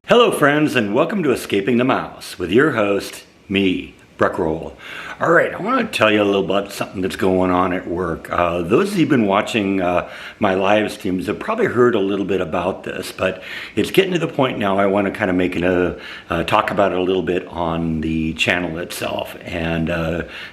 Hello friends, and welcome to Escaping the Mouse with your host, me, Breck Roll. All right, I want to tell you a little about something that's going on at work. Those of you who've been watching my live streams have probably heard a little bit about this, but it's getting to the point now I want to kind of make talk about it a little bit on the channel itself and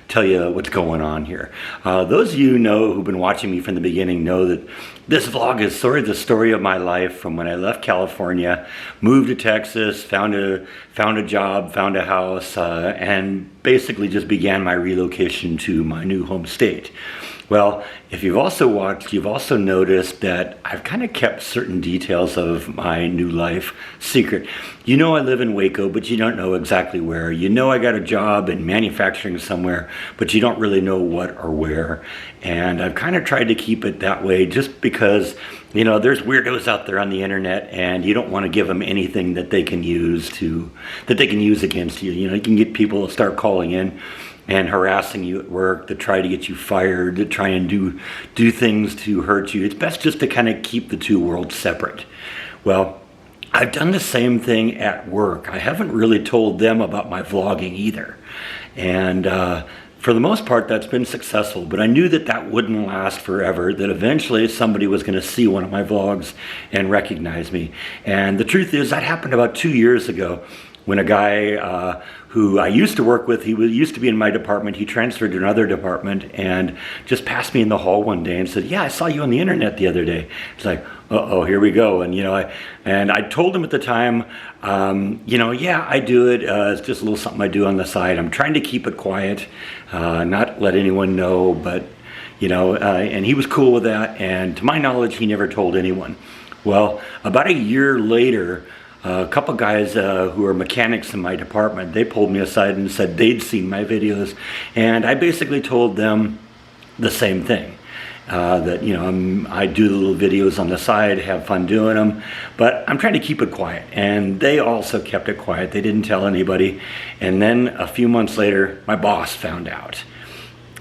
tell you what's going on here. Those of you who've been watching me from the beginning know that this vlog is sort of the story of my life from when I left California, moved to Texas, found a job, found a house, and basically just began my relocation to my new home state. Well, if you've also watched, you've also noticed that I've kind of kept certain details of my new life secret. You know I live in Waco, but you don't know exactly where. You know I got a job in manufacturing somewhere, but you don't really know what or where. And I've kind of tried to keep it that way just because, you know, there's weirdos out there on the internet and you don't want to give them anything that they can use against you. You know, you can get people to start calling in and harassing you at work to try to get you fired, to try and do things to hurt you. It's best just to kind of keep the two worlds separate. Well, I've done the same thing at work. I haven't really told them about my vlogging either. And for the most part, that's been successful, but I knew that wouldn't last forever, that eventually somebody was going to see one of my vlogs and recognize me. And the truth is, that happened about 2 years ago when a guy who I used to work with, used to be in my department, he transferred to another department and just passed me in the hall one day and said, "Yeah, I saw you on the internet the other day." It's like, uh-oh, here we go. And I told him at the time, yeah, I do it. It's just a little something I do on the side. I'm trying to keep it quiet, not let anyone know, but, and he was cool with that. And to my knowledge, he never told anyone. Well, about a year later, a couple guys who are mechanics in my department, they pulled me aside and said they'd seen my videos. And I basically told them the same thing. That, I do the little videos on the side, have fun doing them, but I'm trying to keep it quiet. And they also kept it quiet. They didn't tell anybody. And then a few months later, my boss found out.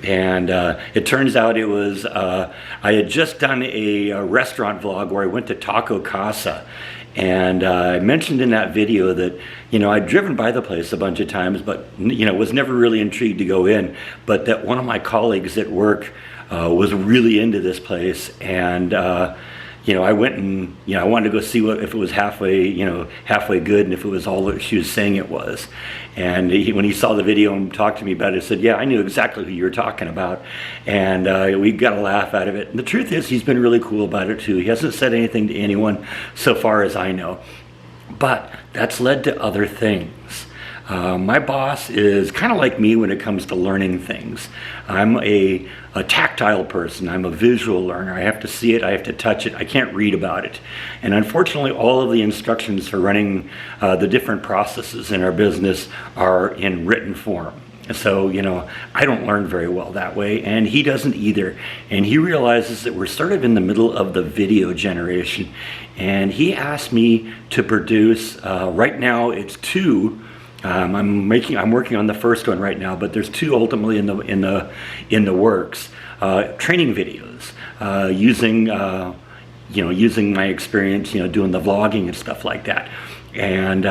And it turns out it was, I had just done a restaurant vlog where I went to Taco Casa. And I mentioned in that video that, I'd driven by the place a bunch of times, but, was never really intrigued to go in. But that one of my colleagues at work was really into this place. And, I went and, I wanted to go see if it was halfway good and if it was all that she was saying it was. And when he saw the video and talked to me about it, he said, "Yeah, I knew exactly who you were talking about." And we got a laugh out of it. And the truth is, he's been really cool about it too. He hasn't said anything to anyone so far as I know. But that's led to other things. My boss is kind of like me when it comes to learning things. I'm a tactile person. I'm a visual learner. I have to see it. I have to touch it. I can't read about it. And unfortunately, all of the instructions for running the different processes in our business are in written form. So, I don't learn very well that way, and he doesn't either. And he realizes that we're sort of in the middle of the video generation. And he asked me to produce, right now it's two. I'm working on the first one right now, but there's two ultimately in the works. Training videos using my experience, doing the vlogging and stuff like that. And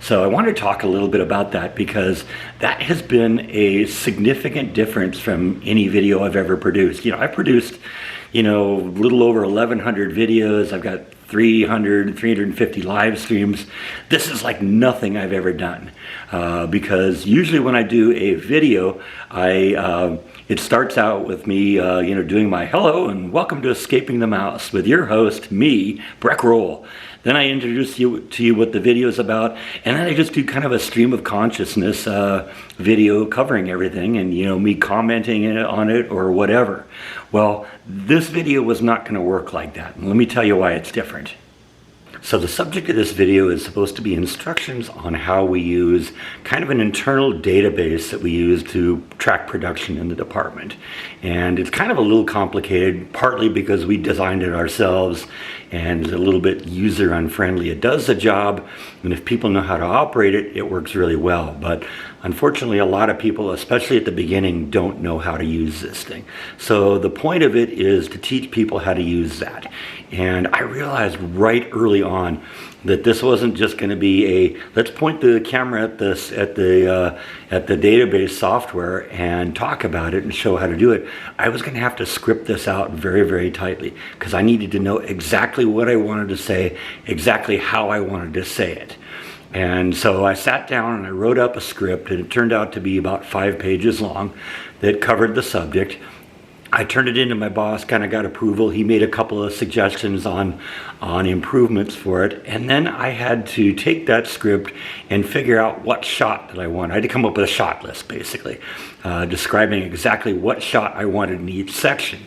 so I want to talk a little bit about that because that has been a significant difference from any video I've ever produced. I produced, a little over 1,100 videos. I've got 350 live streams. This is like nothing I've ever done because usually when I do a video, it starts out with me, doing my hello and welcome to Escaping the Mouse with your host, me, Breck Roll. Then I introduce to you what the video is about, and then I just do kind of a stream of consciousness video covering everything and, me commenting on it or whatever. Well, this video was not going to work like that, and let me tell you why it's different. So the subject of this video is supposed to be instructions on how we use kind of an internal database that we use to track production in the department. And it's kind of a little complicated, partly because we designed it ourselves and it's a little bit user unfriendly. It does the job, and if people know how to operate it, it works really well. But unfortunately, a lot of people, especially at the beginning, don't know how to use this thing. So the point of it is to teach people how to use that. And I realized right early on on that this wasn't just going to be a let's point the camera at this at the database software and talk about it and show how to do it. I was going to have to script this out very, very tightly because I needed to know exactly what I wanted to say, exactly how I wanted to say it. And so I sat down and I wrote up a script, and it turned out to be about 5 pages long that covered the subject. I turned it into my boss, kind of got approval. He made a couple of suggestions on improvements for it. And then I had to take that script and figure out what shot that I wanted. I had to come up with a shot list, basically, describing exactly what shot I wanted in each section.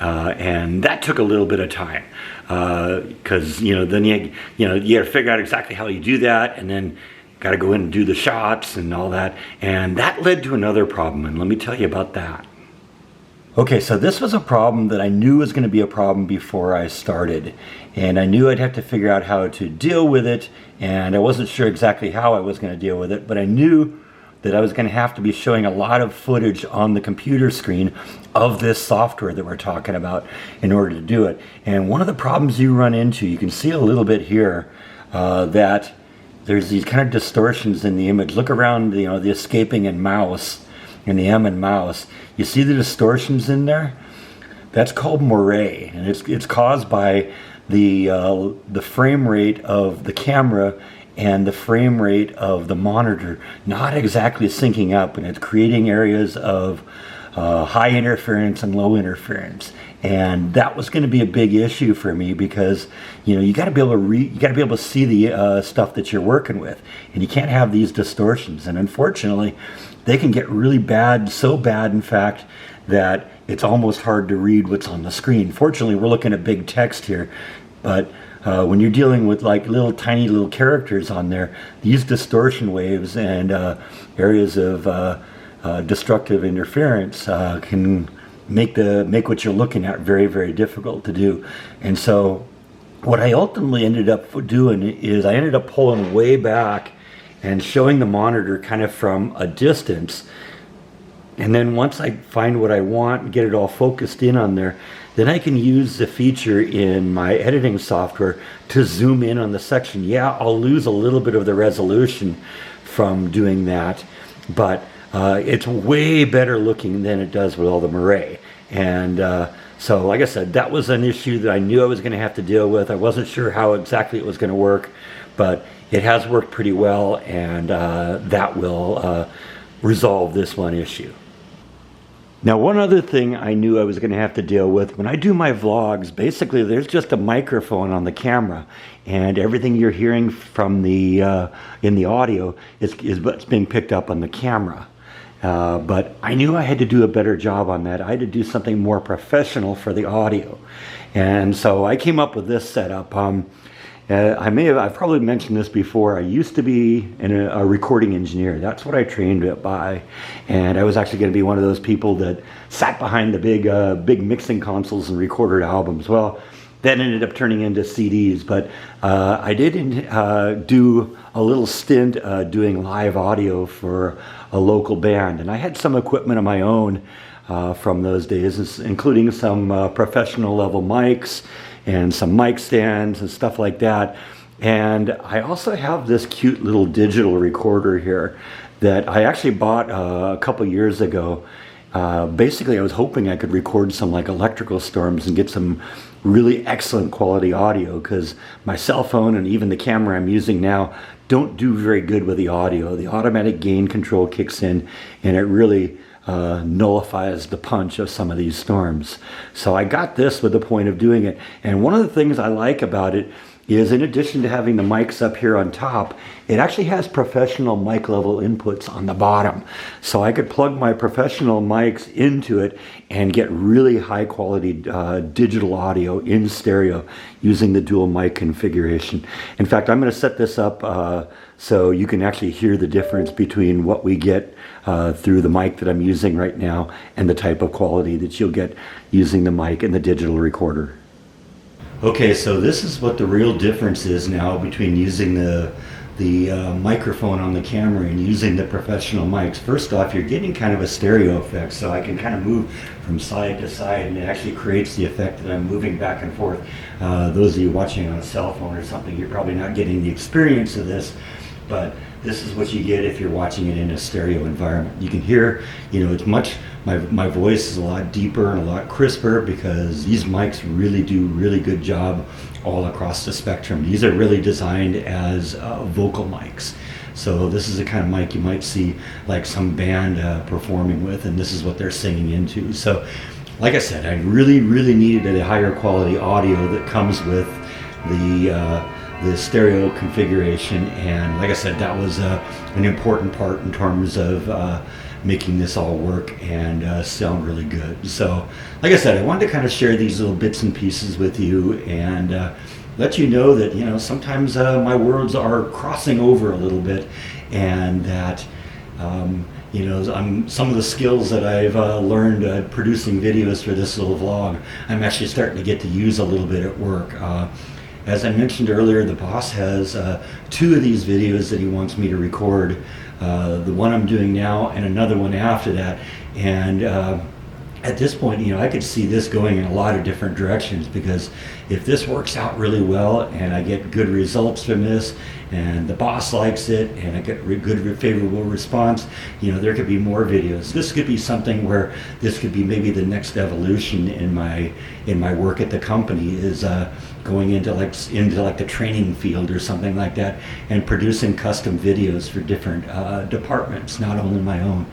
And that took a little bit of time because, then you got to figure out exactly how you do that, and then got to go in and do the shots and all that. And that led to another problem, and let me tell you about that. Okay, so this was a problem that I knew was going to be a problem before I started, and I knew I'd have to figure out how to deal with it, and I wasn't sure exactly how I was going to deal with it, but I knew that I was going to have to be showing a lot of footage on the computer screen of this software that we're talking about in order to do it. And one of the problems you run into, you can see a little bit here, that there's these kind of distortions in the image. Look around, the escaping and mouse, and the M and mouse. You see the distortions in there? That's called moiré, and it's caused by the frame rate of the camera and the frame rate of the monitor not exactly syncing up, and it's creating areas of high interference and low interference. And that was going to be a big issue for me because you got to be able to see the stuff that you're working with, and you can't have these distortions. And unfortunately, they can get really bad, so bad in fact that it's almost hard to read what's on the screen. Fortunately, we're looking at big text here, but when you're dealing with like tiny little characters on there, these distortion waves and areas of destructive interference can make what you're looking at very, very difficult to do. And so what I ultimately ended up doing is I ended up pulling way back and showing the monitor kind of from a distance. And then once I find what I want and get it all focused in on there, then I can use the feature in my editing software to zoom in on the section. Yeah, I'll lose a little bit of the resolution from doing that, but it's way better looking than it does with all the moiré. And so like I said, that was an issue that I knew I was going to have to deal with. I wasn't sure how exactly it was going to work, but it has worked pretty well, and that will resolve this one issue. Now, one other thing I knew I was going to have to deal with, when I do my vlogs, basically there's just a microphone on the camera, and everything you're hearing from the in the audio is what's being picked up on the camera. But I knew I had to do a better job on that. I had to do something more professional for the audio. And so I came up with this setup. I've probably mentioned this before. I used to be a recording engineer. That's what I trained by. And I was actually going to be one of those people that sat behind the big mixing consoles and recorded albums. Well, that ended up turning into CDs, but I did do a little stint doing live audio for a local band, and I had some equipment of my own from those days, including some professional level mics and some mic stands and stuff like that. And I also have this cute little digital recorder here that I actually bought a couple years ago. Basically, I was hoping I could record some like electrical storms and get some really excellent quality audio, because my cell phone and even the camera I'm using now don't do very good with the audio. The automatic gain control kicks in, and it really nullifies the punch of some of these storms. So I got this with the point of doing it. And one of the things I like about it is, in addition to having the mics up here on top, it actually has professional mic level inputs on the bottom. So I could plug my professional mics into it and get really high quality digital audio in stereo using the dual mic configuration. In fact, I'm going to set this up so you can actually hear the difference between what we get through the mic that I'm using right now and the type of quality that you'll get using the mic and the digital recorder. Okay, so this is what the real difference is now between using the microphone on the camera and using the professional mics, first off, you're getting kind of a stereo effect, so I can kind of move from side to side, and it actually creates the effect that I'm moving back and forth. Those of you watching on a cell phone or something, you're probably not getting the experience of this, but this is what you get if you're watching it in a stereo environment. You can hear, it's my voice is a lot deeper and a lot crisper because these mics really do really good job all across the spectrum. These are really designed as vocal mics. So this is the kind of mic you might see like some band performing with, and this is what they're singing into. So like I said, I really needed a higher quality audio that comes with the stereo configuration, and like I said, that was an important part in terms of making this all work and sound really good. So like I said, I wanted to kind of share these little bits and pieces with you and let you know that sometimes my worlds are crossing over a little bit, and that some of the skills that I've learned producing videos for this little vlog, I'm actually starting to get to use a little bit at work. As I mentioned earlier, the boss has 2 of these videos that he wants me to record. The one I'm doing now and another one after that. And at this point, I could see this going in a lot of different directions, because if this works out really well and I get good results from this and the boss likes it and I get good favorable response, there could be more videos. This could be something where this could be maybe the next evolution in my work at the company, is going into the training field or something like that, and producing custom videos for different departments, not only my own.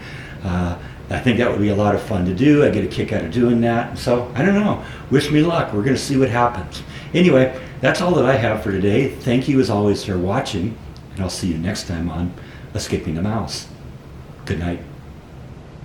I think that would be a lot of fun to do. I get a kick out of doing that. So I don't know. Wish me luck. We're going to see what happens. Anyway, that's all that I have for today. Thank you as always for watching, and I'll see you next time on Escaping the Mouse. Good night.